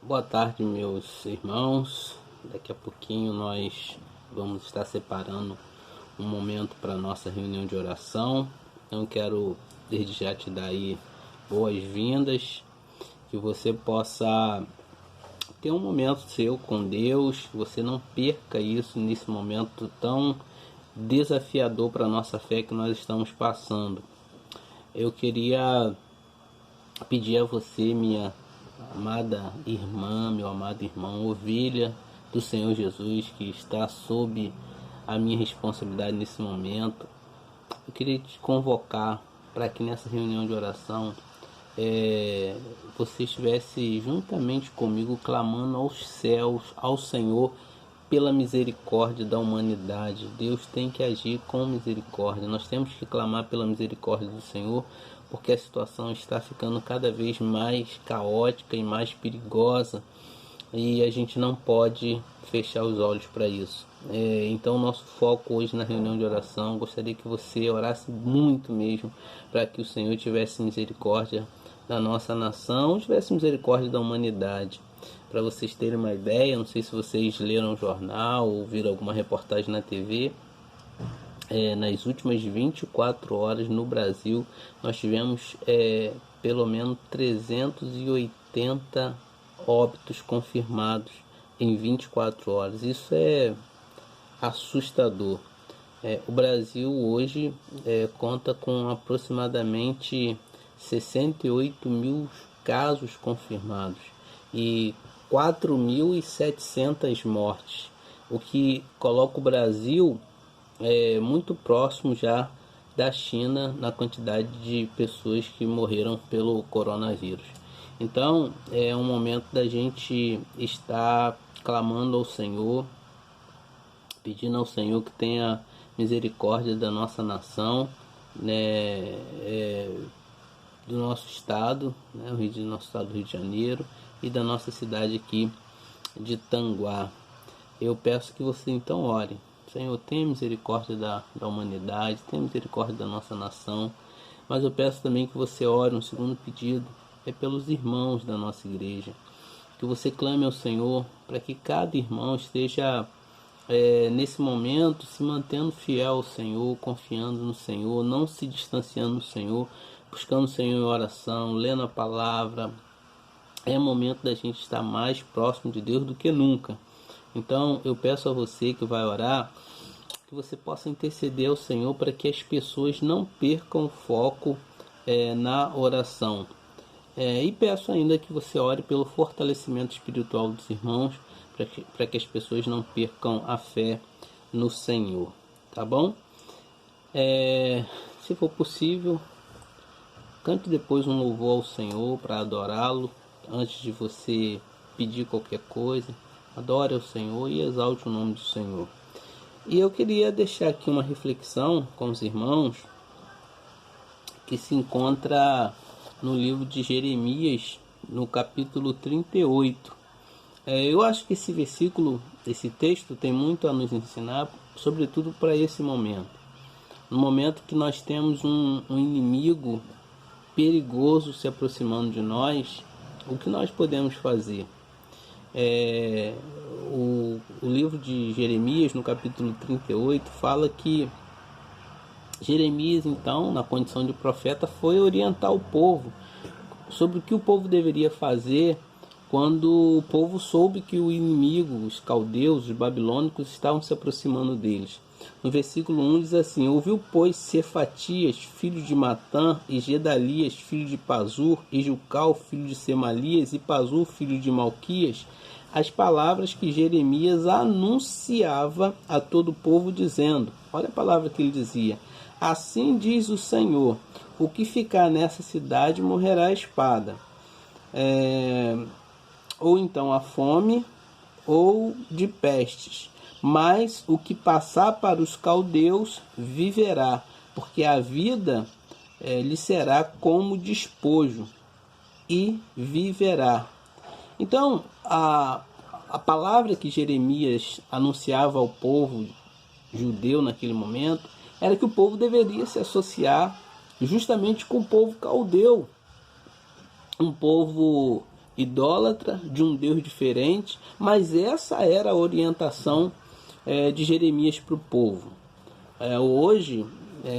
Boa tarde, meus irmãos. Daqui a pouquinho nós vamos estar separando um momento para a nossa reunião de oração. Então quero desde já te dar aí boas-vindas, que você possa ter um momento seu com Deus, que você não perca isso nesse momento tão desafiador para a nossa fé que nós estamos passando. Eu queria pedir a você, minha amada irmã, meu amado irmão, ovelha do Senhor Jesus, que está sob a minha responsabilidade nesse momento, eu queria te convocar para que nessa reunião de oração você estivesse juntamente comigo clamando aos céus, ao Senhor, pela misericórdia da humanidade. Deus tem que agir com misericórdia. Nós temos que clamar pela misericórdia do Senhor, porque a situação está ficando cada vez mais caótica e mais perigosa, e a gente não pode fechar os olhos para isso. Então nosso foco hoje na reunião de oração, gostaria que você orasse muito mesmo, para que o Senhor tivesse misericórdia da nossa nação, tivesse misericórdia da humanidade. Para vocês terem uma ideia, não sei se vocês leram o jornal ou viram alguma reportagem na TV, nas últimas 24 horas no Brasil nós tivemos pelo menos 380 óbitos confirmados em 24 horas. Isso é assustador. O Brasil hoje conta com aproximadamente 68 mil casos confirmados e 4.700 mortes, o que coloca o Brasil muito próximo já da China na quantidade de pessoas que morreram pelo coronavírus. Então é um momento da gente estar clamando ao Senhor, pedindo ao Senhor que tenha misericórdia da nossa nação, né, do nosso estado, né, do nosso estado do Rio de Janeiro, e da nossa cidade aqui de Tanguá. Eu peço que você então ore. Senhor, tenha misericórdia da humanidade, tenha misericórdia da nossa nação, mas eu peço também que você ore, um segundo pedido, pelos irmãos da nossa igreja, que você clame ao Senhor para que cada irmão esteja nesse momento se mantendo fiel ao Senhor, confiando no Senhor, não se distanciando do Senhor, buscando o Senhor em oração, lendo a palavra. É momento da gente estar mais próximo de Deus do que nunca. Então eu peço a você que vai orar, que você possa interceder ao Senhor para que as pessoas não percam o foco na oração. E peço ainda que você ore pelo fortalecimento espiritual dos irmãos, para que as pessoas não percam a fé no Senhor. Tá bom? Se for possível, cante depois um louvor ao Senhor para adorá-lo. Antes de você pedir qualquer coisa, adore ao Senhor e exalte o nome do Senhor. E eu queria deixar aqui uma reflexão com os irmãos, que se encontra no livro de Jeremias, no capítulo 38. Eu acho que esse versículo, esse texto, tem muito a nos ensinar, sobretudo para esse momento. No momento que nós temos um inimigo perigoso se aproximando de nós, o que nós podemos fazer? O livro de Jeremias, no capítulo 38, fala que Jeremias, então, na condição de profeta, foi orientar o povo sobre o que o povo deveria fazer quando o povo soube que o inimigo, os caldeus, os babilônicos, estavam se aproximando deles. No versículo 1 diz assim: ouviu, pois, Cefatias, filho de Matã, e Gedalias, filho de Pazur, e Jucal, filho de Semalias, e Pazur, filho de Malquias, as palavras que Jeremias anunciava a todo o povo, dizendo, olha a palavra que ele dizia: assim diz o Senhor, o que ficar nessa cidade morrerá a espada, ou então a fome, ou de pestes, mas o que passar para os caldeus viverá, porque a vida lhe será como despojo, e viverá. Então, a palavra que Jeremias anunciava ao povo judeu naquele momento era que o povo deveria se associar justamente com o povo caldeu, um povo idólatra, de um Deus diferente, mas essa era a orientação de Jeremias para o povo. Hoje,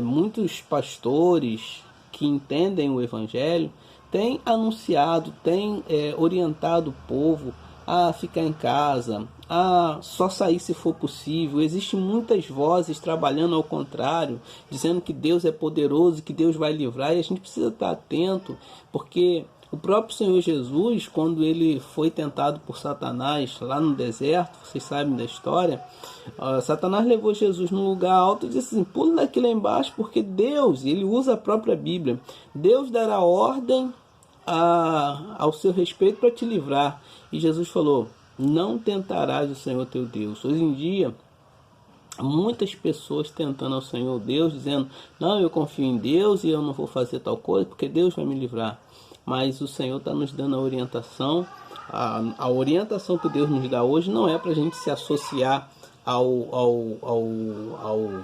muitos pastores que entendem o Evangelho têm anunciado, têm orientado o povo a ficar em casa, a só sair se for possível. Existem muitas vozes trabalhando ao contrário, dizendo que Deus é poderoso, que Deus vai livrar, e a gente precisa estar atento, porque o próprio Senhor Jesus, quando ele foi tentado por Satanás lá no deserto, vocês sabem da história, Satanás levou Jesus num lugar alto e disse assim: pula daqui lá embaixo, porque Deus, ele usa a própria Bíblia, Deus dará ordem ao seu respeito para te livrar. E Jesus falou: não tentarás o Senhor teu Deus. Hoje em dia, muitas pessoas tentando ao Senhor Deus, dizendo: não, eu confio em Deus e eu não vou fazer tal coisa porque Deus vai me livrar. Mas o Senhor está nos dando a orientação. A orientação que Deus nos dá hoje não é para a gente se associar ao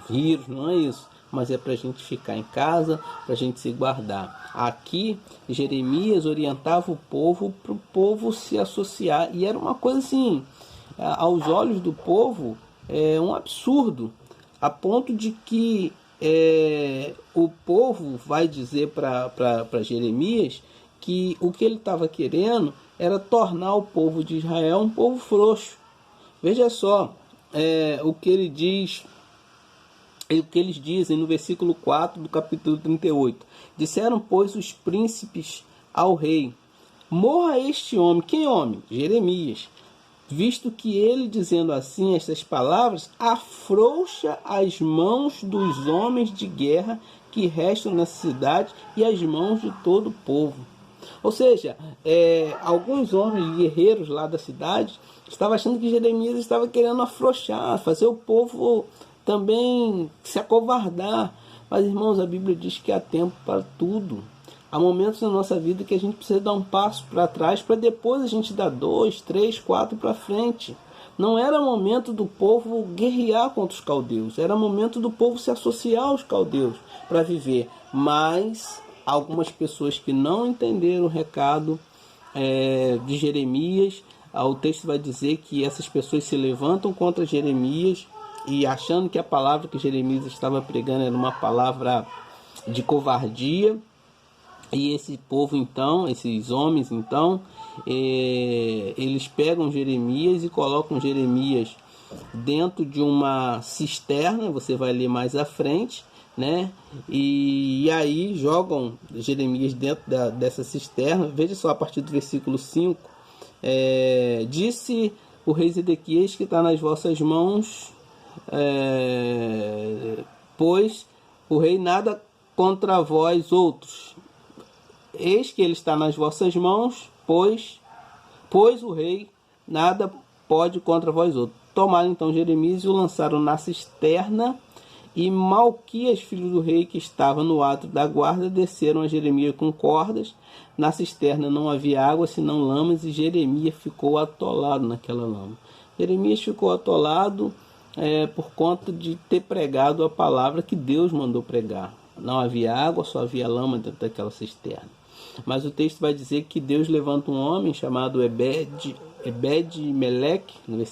vírus, não é isso, mas é para a gente ficar em casa, para a gente se guardar. Aqui Jeremias orientava o povo para o povo se associar, e era uma coisa assim, aos olhos do povo, um absurdo, a ponto de que o povo vai dizer para Jeremias que o que ele estava querendo era tornar o povo de Israel um povo frouxo. Veja só o que ele diz, o que eles dizem no versículo 4 do capítulo 38. Disseram, pois, os príncipes ao rei: morra este homem. Quem homem? Jeremias. Visto que ele, dizendo assim estas palavras, afrouxa as mãos dos homens de guerra que restam na cidade e as mãos de todo o povo. Ou seja, alguns homens guerreiros lá da cidade estavam achando que Jeremias estava querendo afrouxar, fazer o povo também se acovardar. Mas, irmãos, a Bíblia diz que há tempo para tudo. Há momentos na nossa vida que a gente precisa dar um passo para trás para depois a gente dar 2, 3, 4 para frente. Não era momento do povo guerrear contra os caldeus, era momento do povo se associar aos caldeus para viver. Mas algumas pessoas que não entenderam o recado de Jeremias, o texto vai dizer que essas pessoas se levantam contra Jeremias e achando que a palavra que Jeremias estava pregando era uma palavra de covardia. E esse povo então, esses homens então, eles pegam Jeremias e colocam Jeremias dentro de uma cisterna, você vai ler mais à frente, né? E aí jogam Jeremias dentro dessa cisterna. Veja só a partir do versículo 5, disse o rei Zedequias que está nas vossas mãos, pois o rei nada contra vós outros. Eis que ele está nas vossas mãos, pois o rei nada pode contra vós outros. Tomaram então Jeremias e o lançaram na cisterna, e Malquias, filho do rei, que estava no átrio da guarda, desceram a Jeremias com cordas. Na cisterna não havia água, senão lamas, e Jeremias ficou atolado naquela lama. Jeremias ficou atolado por conta de ter pregado a palavra que Deus mandou pregar. Não havia água, só havia lama dentro daquela cisterna. Mas o texto vai dizer que Deus levanta um homem chamado Ebed-Meleque,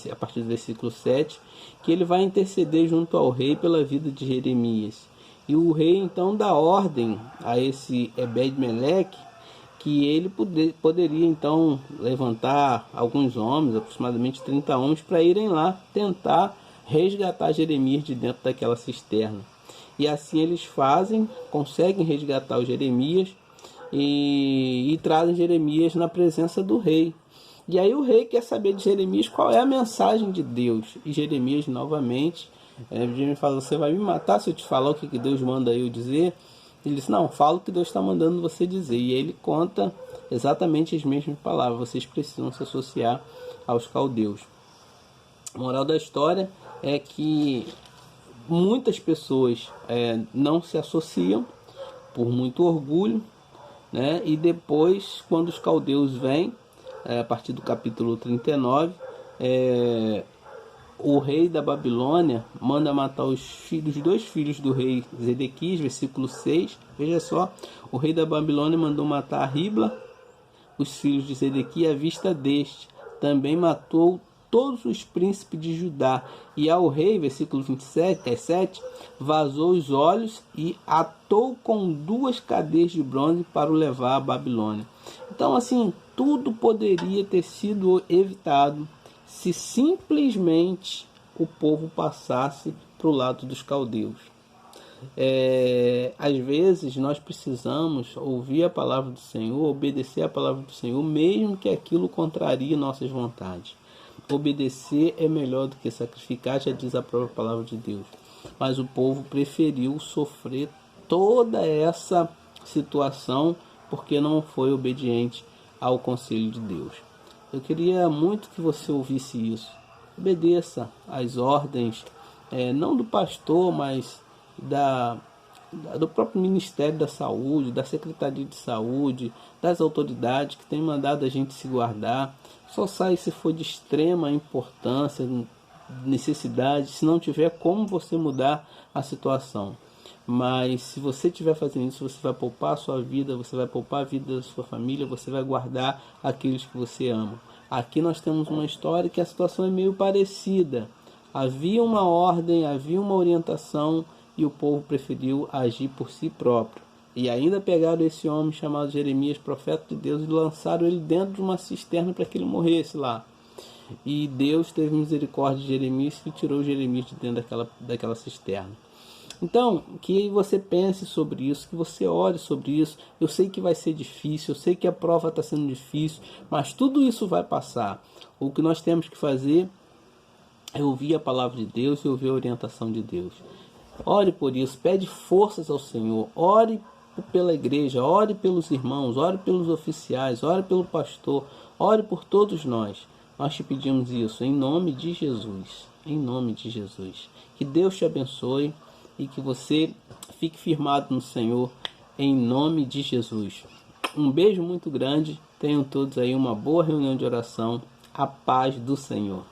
a partir do versículo 7, que ele vai interceder junto ao rei pela vida de Jeremias. E o rei então dá ordem a esse Ebed-Meleque que ele poderia então levantar alguns homens, aproximadamente 30 homens, para irem lá tentar resgatar Jeremias de dentro daquela cisterna. E assim eles fazem, conseguem resgatar o Jeremias e trazem Jeremias na presença do rei. E aí o rei quer saber de Jeremias qual é a mensagem de Deus. E Jeremias novamente, Jeremias fala: você vai me matar se eu te falar o que Deus manda eu dizer? Ele diz: não, fala o que Deus está mandando você dizer. E ele conta exatamente as mesmas palavras: vocês precisam se associar aos caldeus. A moral da história é que muitas pessoas não se associam por muito orgulho, né? E depois, quando os caldeus vêm, a partir do capítulo 39, o rei da Babilônia manda matar os dois filhos do rei Zedequias, versículo 6. Veja só, o rei da Babilônia mandou matar Ribla, os filhos de Zedequias à vista deste. Também matou todos os príncipes de Judá. E ao rei, versículo 27, vazou os olhos e atou com 2 cadeias de bronze para o levar à Babilônia. Então, assim, tudo poderia ter sido evitado se simplesmente o povo passasse para o lado dos caldeus. Às vezes nós precisamos ouvir a palavra do Senhor, obedecer a palavra do Senhor, mesmo que aquilo contrarie nossas vontades. Obedecer é melhor do que sacrificar, já diz a própria palavra de Deus. Mas o povo preferiu sofrer toda essa situação porque não foi obediente ao conselho de Deus. Eu queria muito que você ouvisse isso. Obedeça às ordens, não do pastor, mas do próprio Ministério da Saúde, da Secretaria de Saúde, das autoridades que têm mandado a gente se guardar. Só sai se for de extrema importância, necessidade, se não tiver como você mudar a situação. Mas se você estiver fazendo isso, você vai poupar a sua vida, você vai poupar a vida da sua família, você vai guardar aqueles que você ama. Aqui nós temos uma história que a situação é meio parecida. Havia uma ordem, havia uma orientação, e o povo preferiu agir por si próprio. E ainda pegaram esse homem chamado Jeremias, profeta de Deus, e lançaram ele dentro de uma cisterna para que ele morresse lá. E Deus teve misericórdia de Jeremias e tirou Jeremias de dentro daquela cisterna. Então, que você pense sobre isso, que você ore sobre isso. Eu sei que vai ser difícil, eu sei que a prova está sendo difícil, mas tudo isso vai passar. O que nós temos que fazer é ouvir a palavra de Deus e ouvir a orientação de Deus. Ore por isso, pede forças ao Senhor, ore pela igreja, ore pelos irmãos, ore pelos oficiais, ore pelo pastor, ore por todos nós. Nós te pedimos isso em nome de Jesus, em nome de Jesus. Que Deus te abençoe e que você fique firmado no Senhor, em nome de Jesus. Um beijo muito grande, tenham todos aí uma boa reunião de oração, a paz do Senhor.